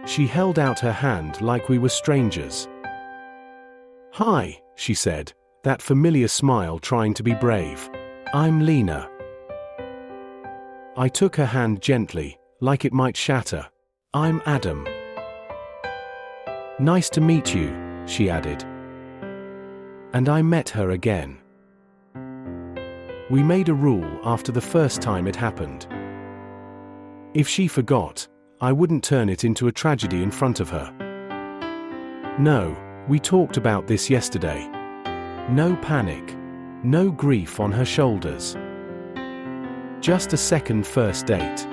She held out her hand like we were strangers. "Hi," she said, that familiar smile trying to be brave. "I'm Lina." I took her hand gently, like it might shatter. "I'm Adam." "Nice to meet you," she added. And I met her again. We made a rule after the first time it happened. If she forgot, I wouldn't turn it into a tragedy in front of her. No, we talked about this yesterday. No panic. No grief on her shoulders. Just a second first date.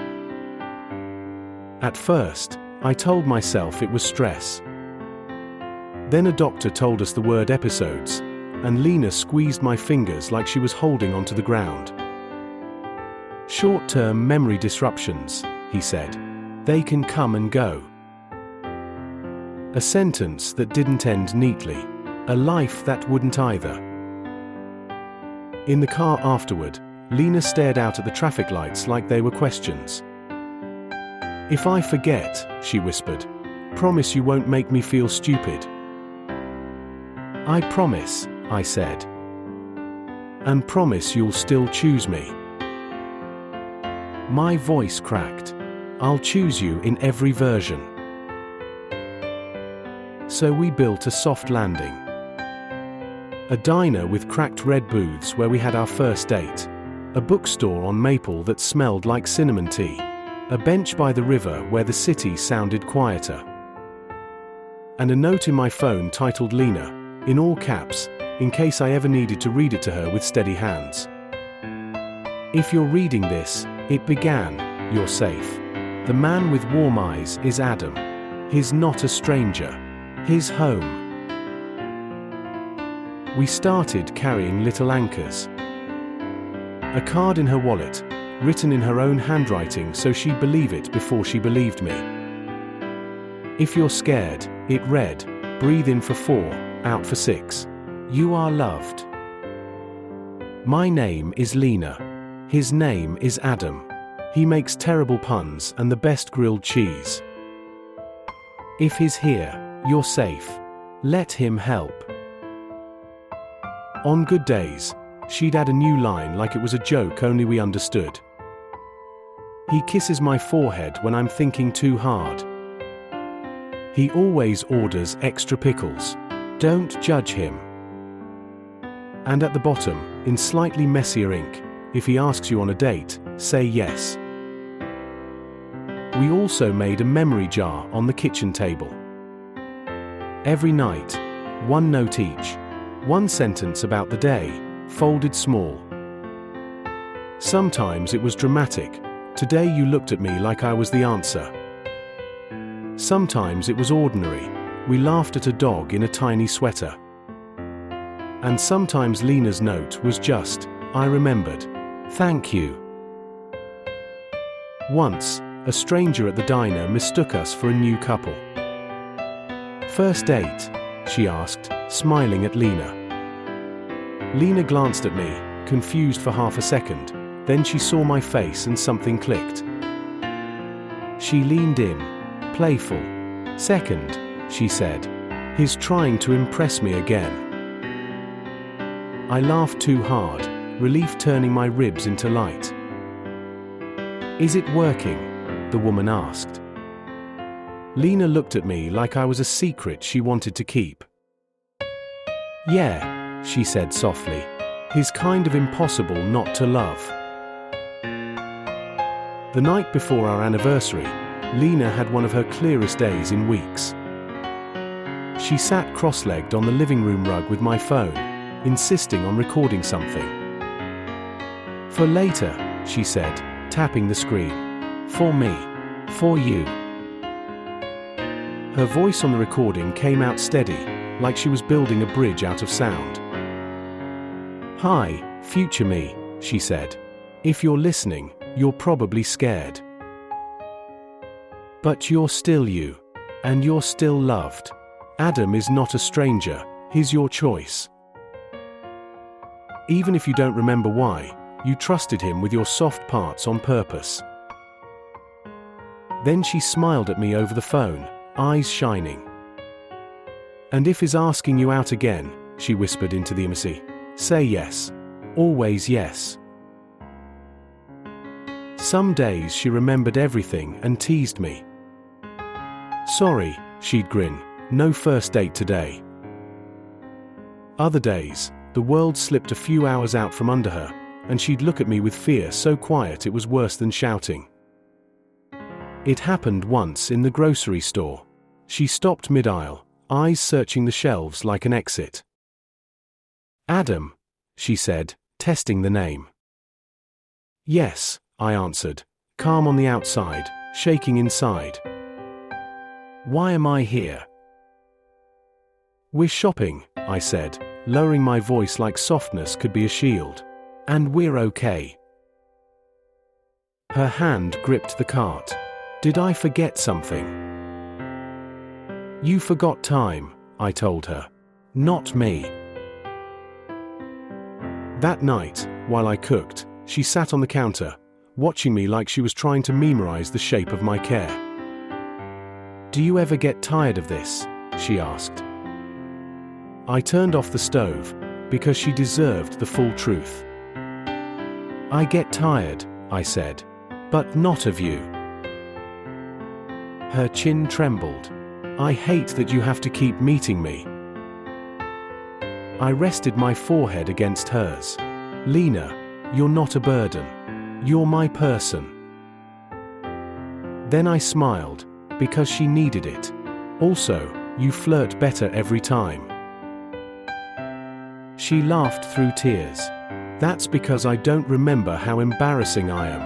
At first, I told myself it was stress. Then a doctor told us the word episodes, and Lina squeezed my fingers like she was holding onto the ground. "Short-term memory disruptions," he said. "They can come and go." A sentence that didn't end neatly. A life that wouldn't either. In the car afterward, Lina stared out at the traffic lights like they were questions. "If I forget," she whispered, "promise you won't make me feel stupid." "I promise," I said. "And promise you'll still choose me." My voice cracked. "I'll choose you in every version." So we built a soft landing. A diner with cracked red booths where we had our first date. A bookstore on Maple that smelled like cinnamon tea. A bench by the river where the city sounded quieter. And a note in my phone titled Lina, in all caps, in case I ever needed to read it to her with steady hands. "If you're reading this, it began, you're safe. The man with warm eyes is Adam. He's not a stranger. His home." We started carrying little anchors. A card in her wallet, written in her own handwriting so she'd believe it before she believed me. "If you're scared," it read, "breathe in for 4, out for 6. You are loved." My name is Lina. His name is Adam. He makes terrible puns and the best grilled cheese. If he's here, you're safe. Let him help. On good days, she'd add a new line like it was a joke only we understood. He kisses my forehead when I'm thinking too hard. He always orders extra pickles. Don't judge him. And at the bottom, in slightly messier ink, if he asks you on a date, say yes. We also made a memory jar on the kitchen table. Every night, one note each, one sentence about the day, folded small. Sometimes it was dramatic. Today you looked at me like I was the answer. Sometimes it was ordinary. We laughed at a dog in a tiny sweater. And sometimes Lina's note was just, "I remembered. Thank you." Once, a stranger at the diner mistook us for a new couple. "First date?" she asked, smiling at Lina. Lina glanced at me, confused for half a second, then she saw my face and something clicked. She leaned in, playful. "Second," she said. "He's trying to impress me again." I laughed too hard, relief turning my ribs into light. "Is it working?" the woman asked. Lina looked at me like I was a secret she wanted to keep. "Yeah," she said softly. "He's kind of impossible not to love." The night before our anniversary, Lina had one of her clearest days in weeks. She sat cross-legged on the living room rug with my phone, insisting on recording something. "For later," she said, tapping the screen. "For me. For you." Her voice on the recording came out steady, like she was building a bridge out of sound. "Hi, future me," she said. "If you're listening, you're probably scared. But you're still you. And you're still loved. Adam is not a stranger, he's your choice. Even if you don't remember why, you trusted him with your soft parts on purpose." Then she smiled at me over the phone, eyes shining. "And if he's asking you out again," she whispered into the intimacy, "say yes. Always yes." Some days she remembered everything and teased me. "Sorry," she'd grin, "no first date today." Other days, the world slipped a few hours out from under her, and she'd look at me with fear so quiet it was worse than shouting. It happened once in the grocery store. She stopped mid-aisle, eyes searching the shelves like an exit. "Adam," she said, testing the name. "Yes," I answered, calm on the outside, shaking inside. "Why am I here?" "We're shopping," I said, lowering my voice like softness could be a shield. "And we're okay." Her hand gripped the cart. Did I forget something? "You forgot time," I told her. "Not me." That night, while I cooked, she sat on the counter, watching me like she was trying to memorize the shape of my care. "Do you ever get tired of this?" she asked. I turned off the stove, because she deserved the full truth. "I get tired," I said, "but not of you." Her chin trembled. "I hate that you have to keep meeting me." I rested my forehead against hers. "Lina, you're not a burden. You're my person." Then I smiled, because she needed it. "Also, you flirt better every time." She laughed through tears. "That's because I don't remember how embarrassing I am."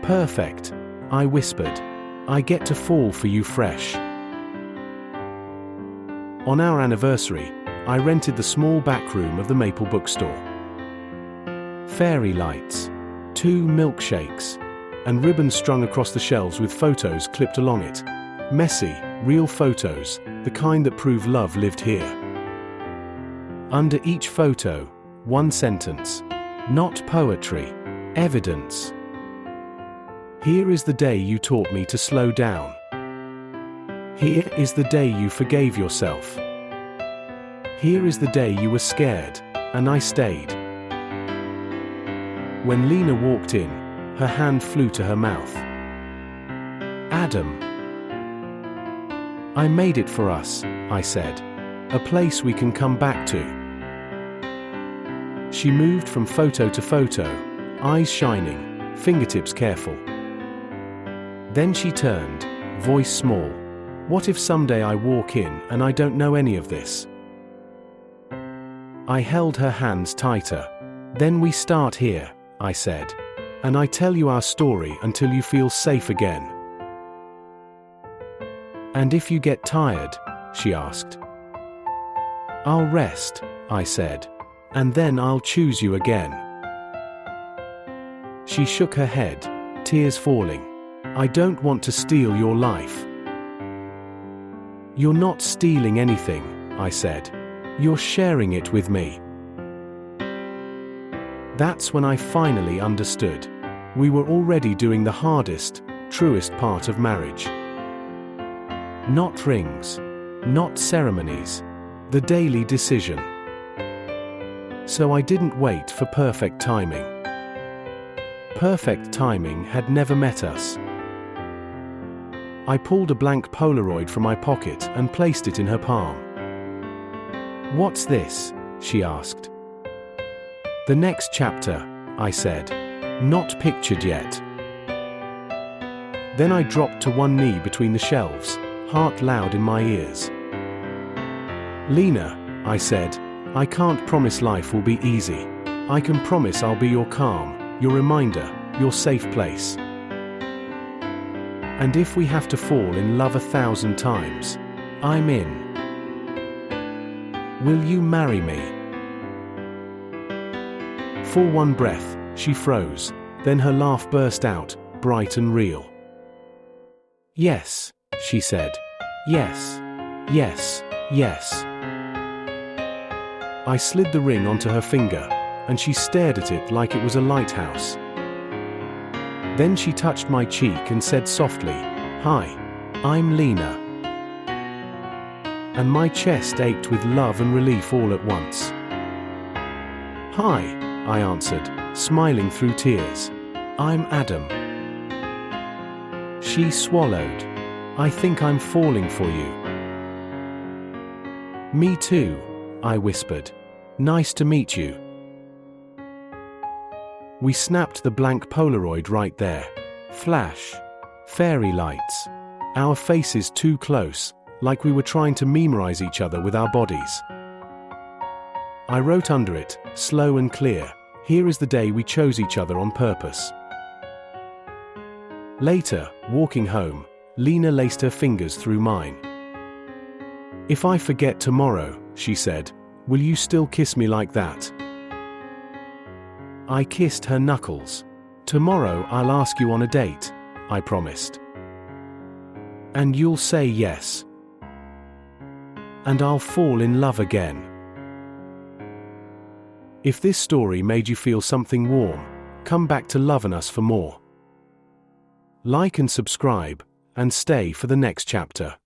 "Perfect," I whispered. "I get to fall for you fresh." On our anniversary, I rented the small back room of the Maple bookstore. Fairy lights, 2 milkshakes, and ribbons strung across the shelves with photos clipped along it. Messy, real photos, the kind that prove love lived here. Under each photo, one sentence. Not poetry, evidence. "Here is the day you taught me to slow down. Here is the day you forgave yourself. Here is the day you were scared, and I stayed." When Lina walked in, her hand flew to her mouth. "Adam." "I made it for us," I said. "A place we can come back to." She moved from photo to photo, eyes shining, fingertips careful. Then she turned, voice small. "What if someday I walk in and I don't know any of this?" I held her hands tighter. "Then we start here," I said. "And I tell you our story until you feel safe again." "And if you get tired?" she asked. "I'll rest," I said. "And then I'll choose you again." She shook her head, tears falling. "I don't want to steal your life." "You're not stealing anything," I said. "You're sharing it with me." That's when I finally understood. We were already doing the hardest, truest part of marriage. Not rings, not ceremonies, the daily decision. So I didn't wait for perfect timing. Perfect timing had never met us. I pulled a blank Polaroid from my pocket and placed it in her palm. "What's this?" she asked. "The next chapter," I said. "Not pictured yet." Then I dropped to one knee between the shelves, heart loud in my ears. "Lina," I said, "I can't promise life will be easy. I can promise I'll be your calm, your reminder, your safe place. And if we have to fall in love 1,000 times, I'm in. Will you marry me?" For one breath, she froze, then her laugh burst out, bright and real. "Yes," she said. "Yes, yes, yes." I slid the ring onto her finger, and she stared at it like it was a lighthouse. Then she touched my cheek and said softly, "Hi, I'm Lina. And my chest ached with love and relief all at once. Hi, I answered, smiling through tears. I'm Adam. She swallowed. I think I'm falling for you. Me too, I whispered. Nice to meet you. We snapped the blank Polaroid right there. Flash. Fairy lights. Our faces too close, like we were trying to memorize each other with our bodies. I wrote under it, slow and clear, here is the day we chose each other on purpose. Later, walking home, Lina laced her fingers through mine. If I forget tomorrow, she said, will you still kiss me like that? I kissed her knuckles. Tomorrow I'll ask you on a date, I promised. And you'll say yes. And I'll fall in love again. If this story made you feel something warm, come back to Lovin' Us for more. Like and subscribe, and stay for the next chapter.